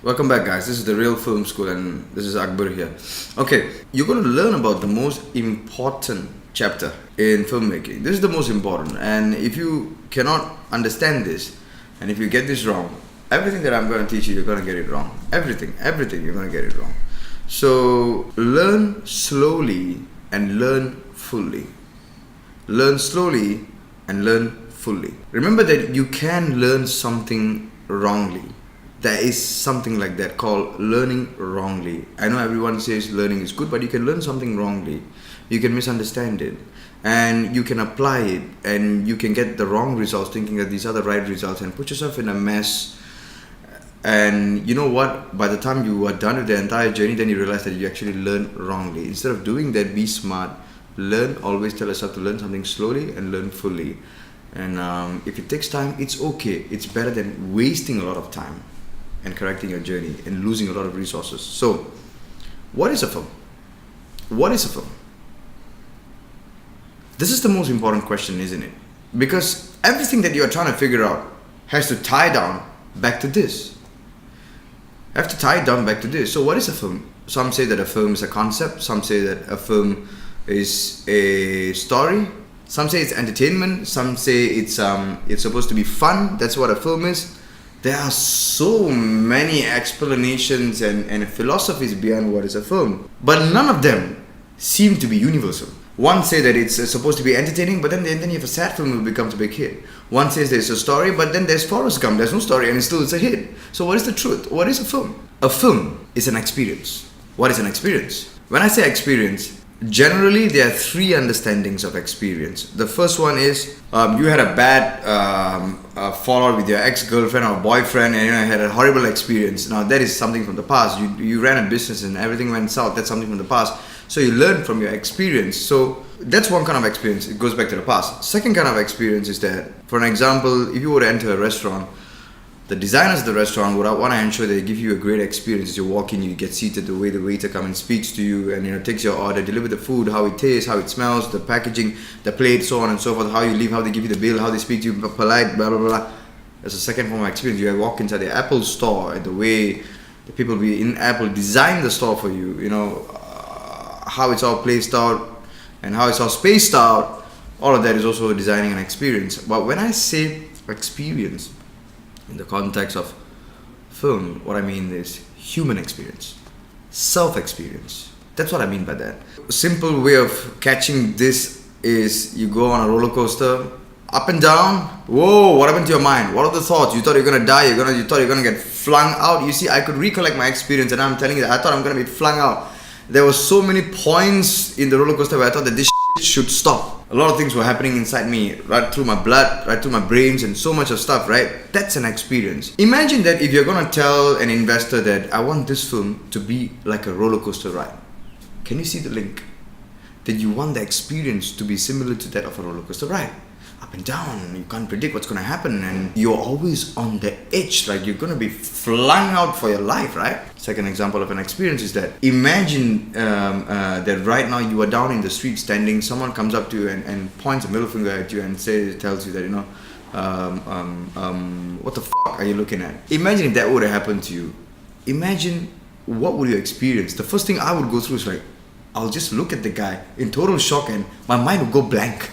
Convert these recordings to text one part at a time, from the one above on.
Welcome back, guys. This is the Real Film School, and this is Akbar here. Okay, you're going to learn about the most important chapter in filmmaking. This is the most important, and if you cannot understand this, and if you get this wrong, everything that I'm going to teach you, you're going to get it wrong. Everything, you're going to get it wrong. So, learn slowly and learn fully. Learn slowly and learn fully. Remember that you can learn something wrongly. There is something like that called learning wrongly. I know everyone says learning is good, but you can learn something wrongly. You can misunderstand it, and you can apply it, and you can get the wrong results thinking that these are the right results and put yourself in a mess. And you know what? By the time you are done with the entire journey, then you realize that you actually learned wrongly. Instead of doing that, be smart. Learn, always tell yourself to learn something slowly and learn fully. And if it takes time, it's okay. It's better than wasting a lot of time and correcting your journey and losing a lot of resources. So, what is a film? What is a film? This is the most important question, isn't it? Because everything that you're trying to figure out has to tie down back to this. Have to tie it down back to this. So what is a film? Some say that a film is a concept. Some say that a film is a story. Some say it's entertainment. Some say it's supposed to be fun. That's what a film is. There are so many explanations and philosophies behind what is a film, but none of them seem to be universal. One say that it's supposed to be entertaining, but then you have a sad film, it becomes a big hit. One says there's a story, but then there's Forrest Gump, there's no story, and it's a hit. So what is the truth? What is a film? A film is an experience. What is an experience? When I say experience, generally, there are three understandings of experience. The first one is you had a bad fallout with your ex-girlfriend or boyfriend, and you had a horrible experience. Now that is something from the past. You ran a business and everything went south. That's something from the past. So you learn from your experience. So that's one kind of experience. It goes back to the past. Second kind of experience is that, for an example, if you were to enter a restaurant, the designers of the restaurant would want to ensure they give you a great experience. As you walk in, you get seated, the way the waiter comes and speaks to you and takes your order, deliver the food, how it tastes, how it smells, the packaging, the plate, so on and so forth, how you leave, how they give you the bill, how they speak to you, polite, blah, blah, blah. That's a second form of experience. You walk inside the Apple store and the way the people in Apple design the store for you, how it's all placed out and how it's all spaced out, all of that is also designing an experience. But when I say experience, in the context of film, what I mean is human experience, self-experience. That's what I mean by that. A simple way of catching this is you go on a roller coaster, up and down. Whoa, what happened to your mind? What are the thoughts? You thought you're gonna die, you thought you're gonna get flung out. You see, I could recollect my experience and I'm telling you that I thought I'm gonna be flung out. There were so many points in the roller coaster where I thought that this should stop. A lot of things were happening inside me, right through my blood, right through my brains, and so much of stuff, right? That's an experience. Imagine that if you're gonna tell an investor that I want this film to be like a roller coaster ride. Can you see the link? That you want the experience to be similar to that of a roller coaster ride. Up and down, you can't predict what's gonna happen, and you're always on the edge, like you're gonna be flung out for your life, right? Second example of an experience is that imagine that right now you are down in the street standing, someone comes up to you and points a middle finger at you and tells you that, what the fuck are you looking at? Imagine if that would have happened to you. Imagine what would you experience. The first thing I would go through is like, I'll just look at the guy in total shock and my mind would go blank.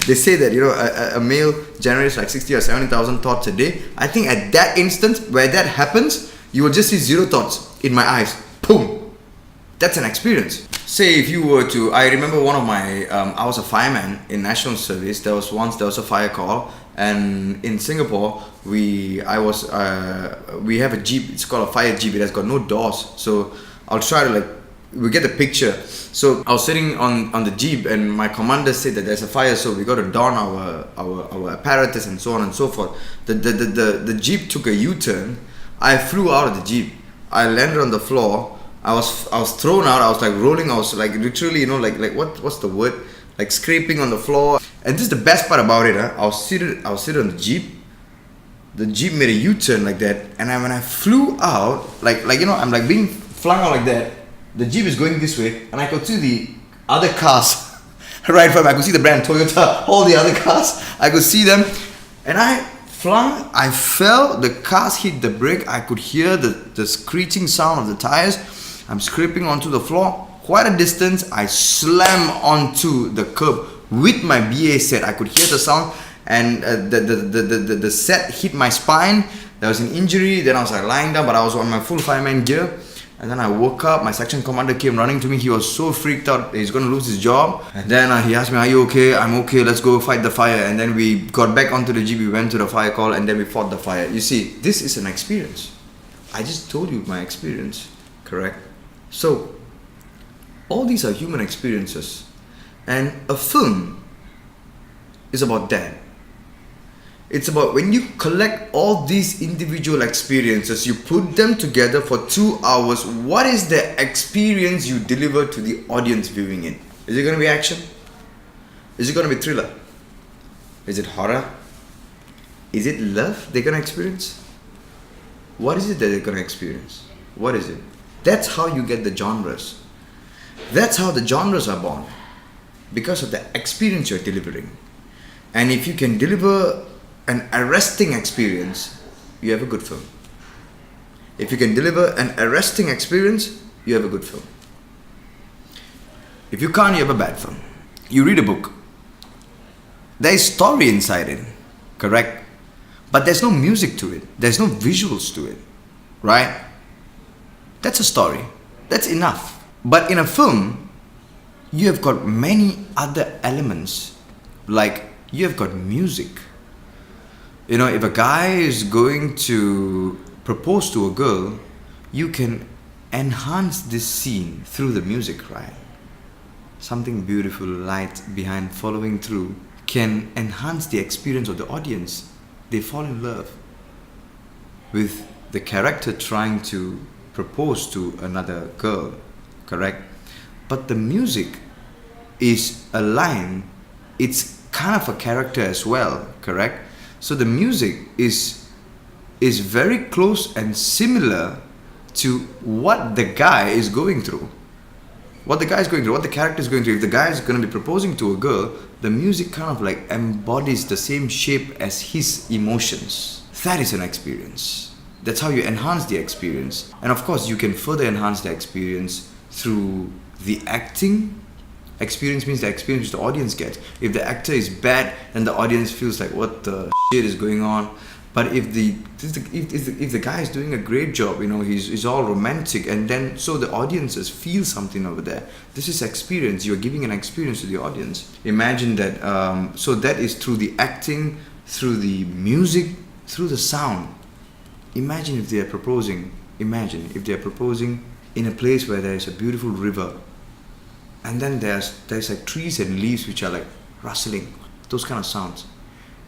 They say that a male generates like 60 or 70,000 thoughts a day. I think at that instant where that happens, you will just see zero thoughts in my eyes. Boom. That's an experience. Say if you were to, I remember one of my, I was a fireman in national service. There was a fire call, and in Singapore we have a jeep. It's called a fire jeep. It has got no doors. So I'll try to we get the picture. So I was sitting on the jeep and my commander said that there's a fire, so we got to don our apparatus and so on and so forth. The jeep took a U-turn. I flew out of the jeep. I landed on the floor. I was thrown out. I was like rolling. I was like literally, what's the word? Like scraping on the floor. And this is the best part about it. I was seated on the jeep. The jeep made a U-turn like that, and when I flew out, I'm like being flung out like that. The jeep is going this way, and I could see the other cars right from. I could see the brand Toyota, all the other cars. I could see them, and I flung, I fell, the cars hit the brake, I could hear the screeching sound of the tires. I'm scraping onto the floor. Quite a distance, I slam onto the curb with my BA set. I could hear the sound, and the set hit my spine. There was an injury. Then I was like lying down, but I was on my full fireman gear. And then I woke up. My section commander came running to me. He was so freaked out. He's going to lose his job. And then he asked me, "Are you okay?" "I'm okay. Let's go fight the fire." And then we got back onto the jeep. We went to the fire call, and then we fought the fire. You see, this is an experience. I just told you my experience, correct? So, all these are human experiences. And a film is about that. It's about when you collect all these individual experiences, you put them together for 2 hours, what is the experience you deliver to the audience viewing it? Is it going to be action? Is it going to be thriller? Is it horror? Is it love they're going to experience? What is it that they're going to experience? What is it? That's how you get the genres. That's how the genres are born. Because of the experience you're delivering. And if you can deliver an arresting experience, you have a good film. If you can deliver an arresting experience, you have a good film. If you can't, you have a bad film. You read a book. There is story inside it, correct? But there's no music to it. There's no visuals to it, right? That's a story. That's enough. But in a film, you have got many other elements. Like, you have got music. You know, if a guy is going to propose to a girl, you can enhance this scene through the music, right? Something beautiful, light behind following through can enhance the experience of the audience. They fall in love with the character trying to propose to another girl, correct? But the music is a line, it's kind of a character as well, correct? So the music is very close and similar to what the guy is going through. What the guy is going through, what the character is going through. If the guy is going to be proposing to a girl, the music kind of like embodies the same shape as his emotions. That is an experience. That's how you enhance the experience. And of course, you can further enhance the experience through the acting. Experience means the experience the audience gets. If the actor is bad, then the audience feels like, what the shit is going on? But if the guy is doing a great job, you know, he's all romantic, and then so the audiences feel something over there. This is experience. You're giving an experience to the audience. Imagine that. So that is through the acting, through the music, through the sound. Imagine if they are proposing. Imagine if they are proposing in a place where there is a beautiful river. And then there's like trees and leaves which are like rustling, those kind of sounds.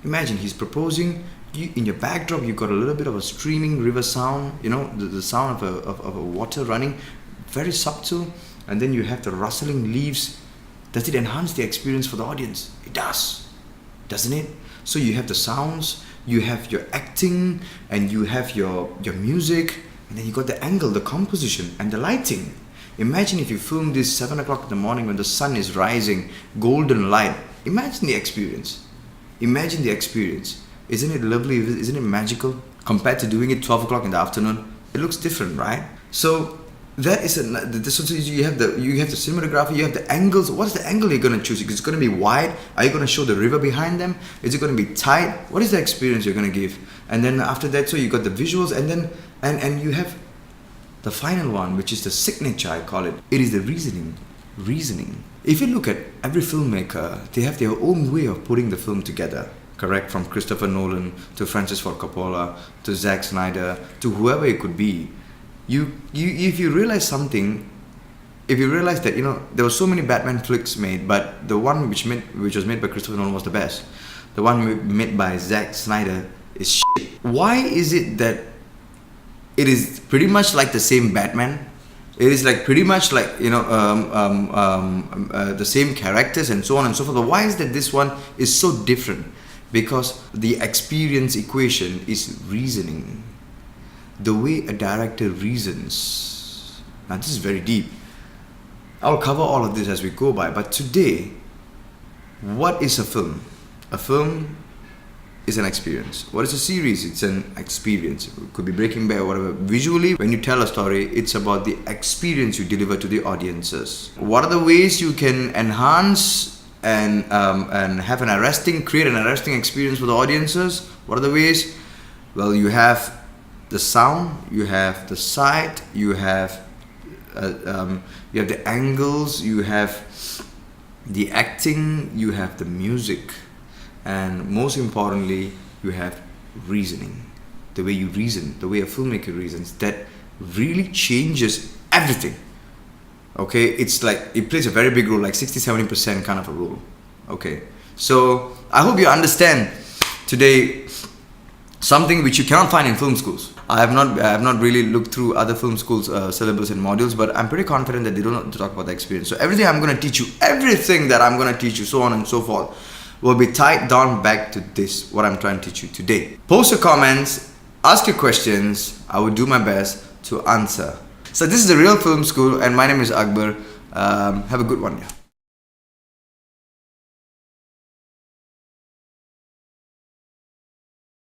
Imagine he's proposing. In your backdrop, you've got a little bit of a streaming river sound. You know, the sound of a water running, very subtle. And then you have the rustling leaves. Does it enhance the experience for the audience? It does, doesn't it? So you have the sounds, you have your acting, and you have your music, and then you got the angle, the composition, and the lighting. Imagine if you film this 7 o'clock in the morning when the sun is rising, golden light. Imagine the experience. Imagine the experience. Isn't it lovely? Isn't it magical? Compared to doing it 12 o'clock in the afternoon, it looks different, right? So that is you have the cinematography, you have the angles. What's the angle you're going to choose? Is it going to be wide? Are you going to show the river behind them? Is it going to be tight? What is the experience you're going to give? And then after that, so you got the visuals, and then and you have the final one, which is the signature, I call it. It is the reasoning. If you look at every filmmaker, they have their own way of putting the film together, correct? From Christopher Nolan to Francis Ford Coppola to Zack Snyder to whoever it could be. If you realize something, if you realize that, you know, there were so many Batman flicks made, but the one which was made by Christopher Nolan was the best. The one made by Zack Snyder is shit. Why is it that it is pretty much like the same Batman? It is like pretty much like, you know, the same characters and so on and so forth. But why is that this one is so different? Because the experience equation is reasoning. The way a director reasons. Now this is very deep. I'll cover all of this as we go by. But today, what is a film? A film is an experience. What is a series? It's an experience. It could be Breaking Bad or whatever. Visually, when you tell a story, it's about the experience you deliver to the audiences. What are the ways you can enhance and create an arresting experience for the audiences? What are the ways? Well, you have the sound, you have the sight, you have the angles, you have the acting, you have the music, and most importantly, you have reasoning. The way you reason, the way a filmmaker reasons, that really changes everything. Okay, it's like it plays a very big role, like 60-70% kind of a role. Okay, so I hope you understand today something which you cannot find in film schools. I have not really looked through other film schools syllabus and modules, but I'm pretty confident that they don't talk about the experience. So everything I'm going to teach you, so on and so forth, will be tied down back to this, what I'm trying to teach you today. Post your comments, ask your questions. I will do my best to answer. So this is the Real Film School, and my name is Akbar. Have a good one. Yeah.